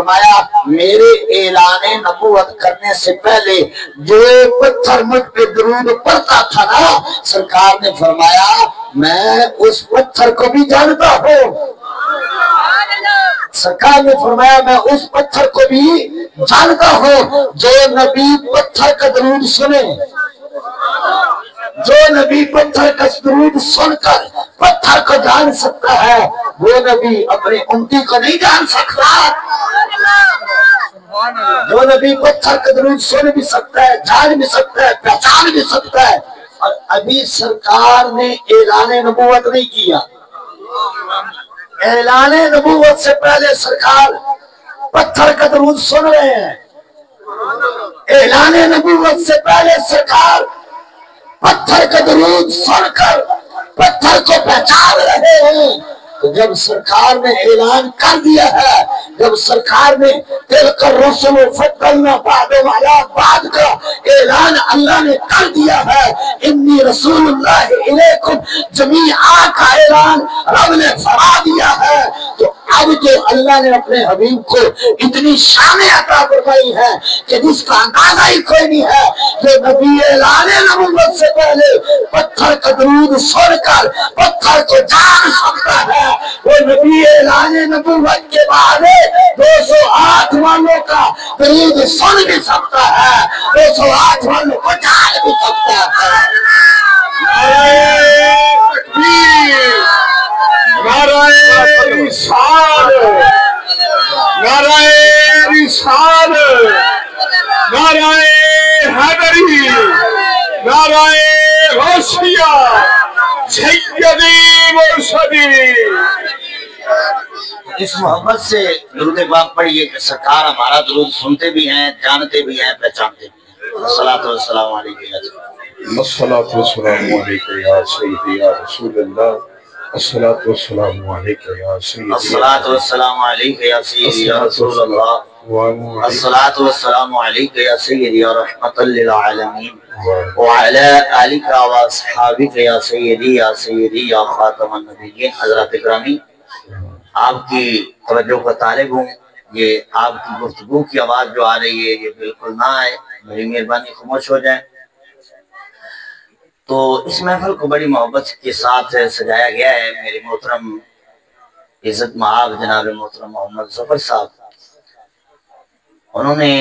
فرمایا میرے اعلان نبوت کرنے سے پہلے جو پتھر مجھ پہ درود پڑھتا تھا نا، سرکار نے فرمایا میں اس پتھر کو بھی جانتا ہوں۔ سرکار نے فرمایا میں اس پتھر کو بھی جانتا ہوں۔ جو نبی پتھر کا درود سنے، جو نبی پتھر کا درود سن کر پتھر کو جان سکتا ہے، وہ نبی اپنے امتی کو نہیں جان سکتا۔ جو نبی پتھر کا درود سن بھی سکتا ہے، جان بھی سکتا ہے، پہچان بھی سکتا ہے، اور ابھی سرکار نے اعلان نبوت نہیں کیا۔ اعلان نبوت سے پہلے سرکار پتھر کا درود سن رہے ہیں۔ اعلان نبوت سے پہلے سرکار پتھر کا درود سن کر پتھر کو پہچان رہے ہیں۔ تو جب سرکار نے اعلان کر دیا ہے، جب سرکار نے تلک الرسل فضلنا بعضهم علی بعض کا اعلان اللہ نے کر دیا ہے، انی رسول اللہ الیکم جمیعا کا اعلان رب نے فرما دیا ہے، تو اب جو اللہ نے اپنے حبیب کو اتنی شان عطا فرمائی ہے کہ جس کا اندازہ ہی کوئی نہیں ہے، جو نبی اعلان نبوت سے پہلے پتھر کا درود سن کر پتھر کو جان سکتا ہے، وہ نبی اعلان نبوت کے بعد 208 والوں کا درود سن بھی سکتا ہے، 208 والوں کو جان بھی سکتا ہے۔ نعرہ رسالت، نعرہ رسالت، نعرہ حیدری، نعرہ غوثیہ، سیدی مرشدی۔ اس محبت سے درود پاک پڑھیے کہ سرکار ہمارا درود سنتے بھی ہیں، جانتے بھی ہیں، پہچانتے بھی ہیں۔ الصلاۃ والسلام علیکم۔ الصلاۃ والسلام علیکم یا سیدی یا رسول اللہ، الصلاۃ والسلام علیکم یا سیدی، الصلاۃ والسلام علیکم یا سیدی یا رسول اللہ، الصلاۃ والسلام علیکم یا سیدی یا رحمت للعالمین، وعلی آلک و اصحابک یا سیدی یا خاتم النبیین۔ حضرات اکرامی، آپ کی توجہ کا طالب ہوں، یہ آپ کی گفتگو کی آواز جو آ رہی ہے یہ بالکل نہ آئے، بڑی مہربانی خاموش ہو جائیں۔ تو اس محفل کو بڑی محبت کے ساتھ سجایا گیا ہے۔ میرے محترم عزت مآب جناب محترم محمد ظفر صاحب، انہوں نے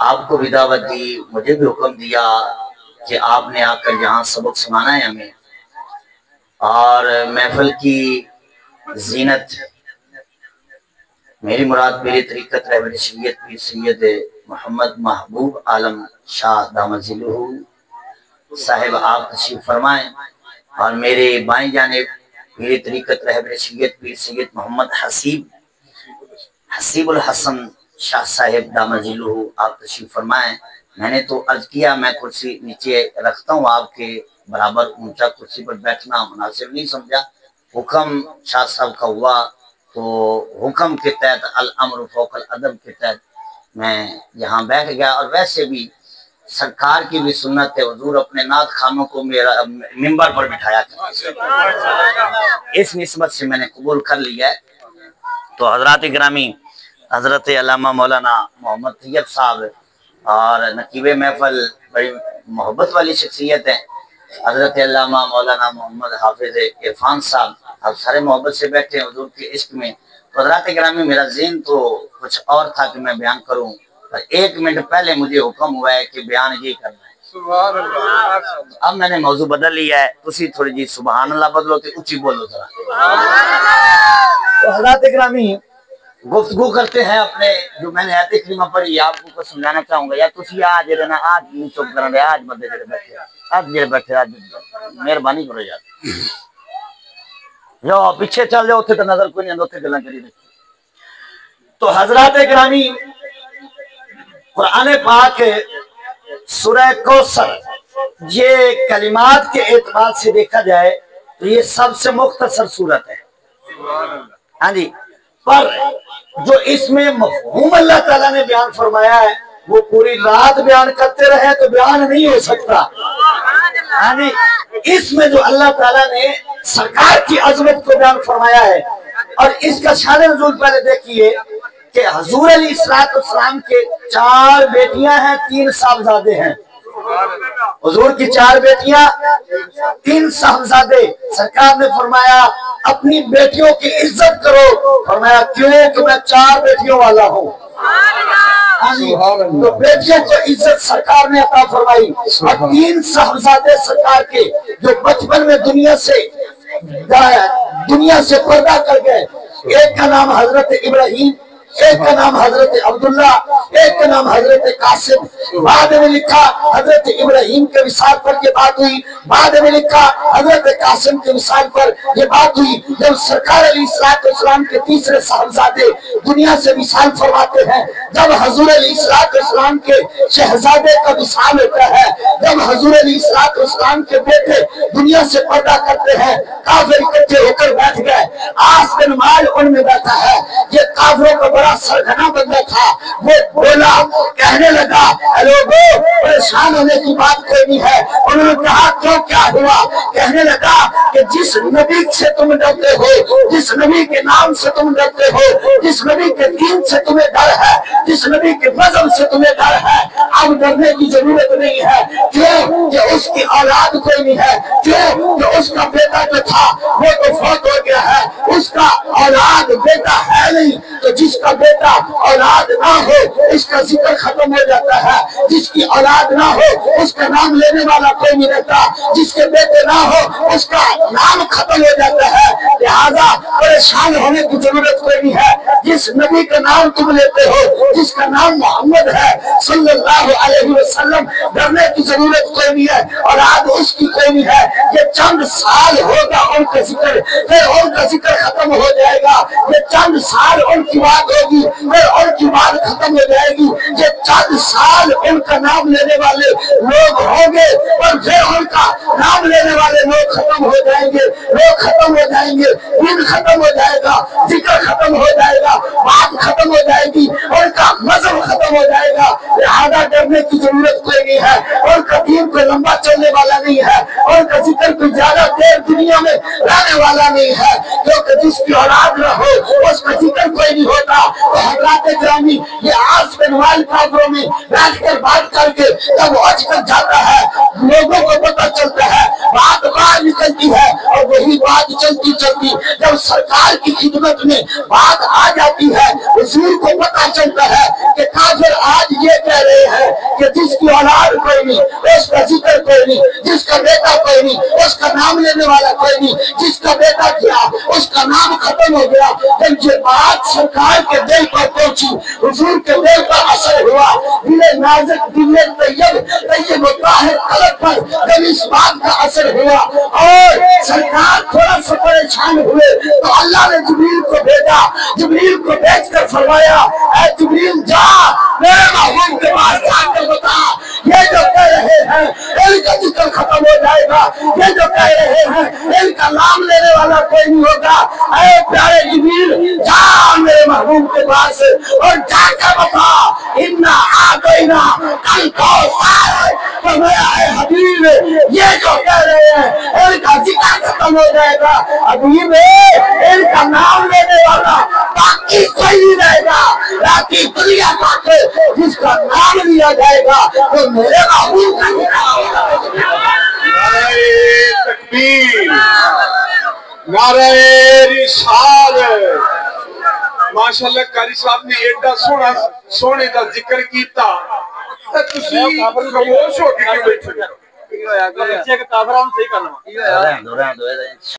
آپ کو بھی دعوت دی، مجھے بھی حکم دیا کہ آپ نے آ کر یہاں سبق سنانا ہے ہمیں، اور محفل کی زینت میری مراد میری طریقت رہبر شریعت پیر سید محمد محبوب عالم شاہ دامت ظلہ صاحب آپ تشریف فرمائیں، اور میرے بائیں جانب میری طریقت رہبر شریعت پیر سید محمد حسیب الحسن شاہ صاحب دامت ظلہ آپ تشریف فرمائیں۔ میں نے تو عرض کیا میں کرسی نیچے رکھتا ہوں، آپ کے برابر اونچا کرسی پر بیٹھنا مناسب نہیں سمجھا، حکم شاہ صاحب کا ہوا تو حکم کے تحت الامر فوق الادب کے تحت میں یہاں بیٹھ گیا۔ اور ویسے بھی سرکار کی بھی سنت ہے، حضور اپنے نعت خانوں کو میرا منبر پر بٹھایا کرتے، اس نسبت سے میں نے قبول کر لیا ہے۔ تو حضرات گرامی، حضرت علامہ مولانا محمد طیب صاحب اور نقیب محفل بڑی محبت والی شخصیت ہیں، حضرت علامہ مولانا محمد حافظ عرفان صاحب، آپ سارے محبت سے بیٹھے ہیں حضور کے عشق میں۔ تو حضرات گرامی، میرا ذہن تو کچھ اور تھا کہ میں بیان کروں، پر 1 منٹ پہلے مجھے حکم ہوا ہے کہ بیان یہ کرنا ہے۔ اب میں نے موضوع بدل لیا ہے، تسی تھوڑی جی سبحان اللہ بدلو تو اچھی بولو ذرا۔ تو حضرات گرامی، گفتگو کرتے ہیں اپنے جو میں نے آیت کریمہ پڑھی، آپ کو سمجھانا چاہوں گا، یا تسی آج رہنا آج نہیں چپ کرنا، آج بندے جڑے بیٹھے آج مہربانی کرو یار، جو پیچھے چل جاؤ اتنے تو نظر کوئی نہیں، اتنے گلاں کری رکھی۔ تو حضرات گرامی، قرآن پاک سورہ کوثر، یہ کلمات کے اعتبار سے دیکھا جائے تو یہ سب سے مختصر سورت ہے، ہاں جی، پر جو اس میں مفہوم اللہ تعالیٰ نے بیان فرمایا ہے وہ پوری رات بیان کرتے رہے تو بیان نہیں ہو سکتا، ہاں جی۔ اس میں جو اللہ تعالیٰ نے سرکار کی عظمت کو بیان فرمایا ہے، اور اس کا شان نزول پہلے دیکھیے کہ حضور علیہ السلام کے 4 بیٹیاں ہیں، 3 صاحبزادے ہیں۔ حضور کی 4 بیٹیاں، 3 صاحبزادے۔ سرکار نے فرمایا اپنی بیٹیوں کی عزت کرو۔ فرمایا کیوں؟ کہ میں 4 بیٹیوں والا ہوں۔ تو بیٹیوں کو عزت سرکار نے عطا فرمائی۔ اور 3 صاحبزادے سرکار کے جو بچپن میں دنیا سے پردہ کر گئے۔ ایک کا نام حضرت ابراہیم، ایک کا نام حضرت عبداللہ، ایک کا نام حضرت قاسم۔ بعد میں لکھا حضرت ابراہیم کے وصال پر یہ بات ہوئی، بعد میں لکھا حضرت قاسم کے وصال پر یہ بات ہوئی۔ جب سرکار علیہ السلام کے تیسرے صاحبزادے دنیا سے وصال فرماتے ہیں، جب حضور علیہ السلام کے شہزادے کا وصال ہوتا ہے، جب حضور علیہ السلام کے بیٹے دنیا سے پردہ کرتے ہیں، کافر اکٹھے ہو کر بیٹھ گئے۔ آس بن مال ان میں بیٹھا ہے، یہ کافروں کا بڑا سرگنا بندہ تھا۔ وہ بولا، کہنے لگا اے لوگو پریشان ہونے کی بات کوئی نہیں ہے۔ انہوں نے کہا کیوں، کیا ہوا؟ کہنے لگا کہ جس نبی سے تم ڈرتے ہو، جس نبی کے نام سے تم ڈرتے ہو، جس نبی کے دین سے تمہیں ڈر ہے، جس نبی کے مذہب سے تمہیں ڈر ہے، اب ڈرنے کی ضرورت نہیں ہے۔ کیوں؟ کہ اس کی اولاد کوئی نہیں ہے۔ کیوں؟ کہ اس کا بیٹا جو تھا وہ تو فوت ہو گیا ہے، اس کا اولاد بیٹا ہے نہیں۔ تو جس کا بیٹا اولاد نہ ہو اس کا ذکر ختم ہو جاتا ہے، جس کی اولاد نہ ہو اس کا نام لینے والا کوئی نہیں رہتا، جس کے بیٹے نہ ہو اس کا نام ختم ہو جاتا ہے۔ لہذا پریشان ہونے کی ضرورت کوئی نہیں ہے۔ جس نبی کا نام تم لیتے ہو، جس کا نام محمد ہے صلی اللہ علیہ وسلم، ڈرنے کی ضرورت کوئی نہیں ہے، اولاد اس کی کوئی نہیں ہے۔ یہ چند سال ہوگا ان کا ذکر، پھر ان کا ذکر ختم ہو جائے گا۔ یہ چند سال ان کی بات ہوگی، پھر ان کی بات ختم ہو جائے گی۔ یہ چند سال ان کا نام لینے والے لوگ ہوں گے اور پھر ان کا نام لینے والے لوگ ختم ہو جائیں گے، لوگ ختم ہو جائیں گے، دین ختم ہو جائے گا، ذکر ختم ہو جائے گا، بات ختم ہو جائے گی، ان کا مذہب ختم ہو جائے گا۔ لہذا ڈرنے کی ضرورت کوئی نہیں ہے، ان کا دین کوئی لمبا چلنے والا نہیں ہے، ان کا ذکر کوئی زیادہ دیر دنیا میں رہنے والا نہیں ہے، کیونکہ جس کی اولاد نہ ہو اس کا ذکر کوئی نہیں ہوتا۔ تو حضرات گرامی، یہ آس بن وائل کافروں میں بیٹھ کر بات کر کے جب اچھ کر جاتا ہے، لوگوں کو پتہ چلتا ہے، بات باہر نکلتی ہے، اور وہی بات چلتی چلتی جب سرکار کی خدمت میں بات آ جاتی ہے، حضور کو پتہ چلتا ہے کہ کافر آج یہ کہہ رہے ہیں کہ جس کی اولاد کوئی نہیں اس کا ذکر کوئی نہیں، جس کا بیٹا کوئی نہیں اس کا نام لینے والا کوئی نہیں، جس کا بیٹا کیا اس کا نام ختم ہو گیا۔ جب یہ بات سرکار کے دل پر پہنچی، حضور کے دل پر اثر ہوا، دل نازک، دل طیب و طاہر قلب پر جب اس بات کا اثر ہوا اور سرکار تھوڑا سا پریشان ہوئے، تو اللہ نے جبریل کو بھیجا۔ جبریل کو بھیج کر فرمایا اے جبریل جا میرے محبوب کے پاس جا کر بتا، یہ جو کہہ رہے ہیں ان کا ذکر ختم ہو جائے گا، یہ جو کہہ رہے ہیں ان کا نام لینے والا کوئی نہیں ہوگا۔ اے پیارے جبریل جا میرے محبوب کے پاس اور جا کر بتا انا آتینا کل کوثر، فرمایا اے حبیب یہ جو کہہ رہے ہیں ان کا ذکر ختم ہو جائے گا، حبیب ان کا نام لینے والا باقی کوئی نہیں رہے گا، باقی دنیا تک جس کا نام لیا جائے گا تو میرے محبوب کا ذکر ہوگا۔ نعرہ تکبیر، نعرہ رسالت۔ ماشاءاللہ قاری صاحب نے ایڈا سونے دا ذکر کیتا، تسی خاموش ہو کے بیٹھے۔ بچے کے کافرہ ہم صحیح کرنا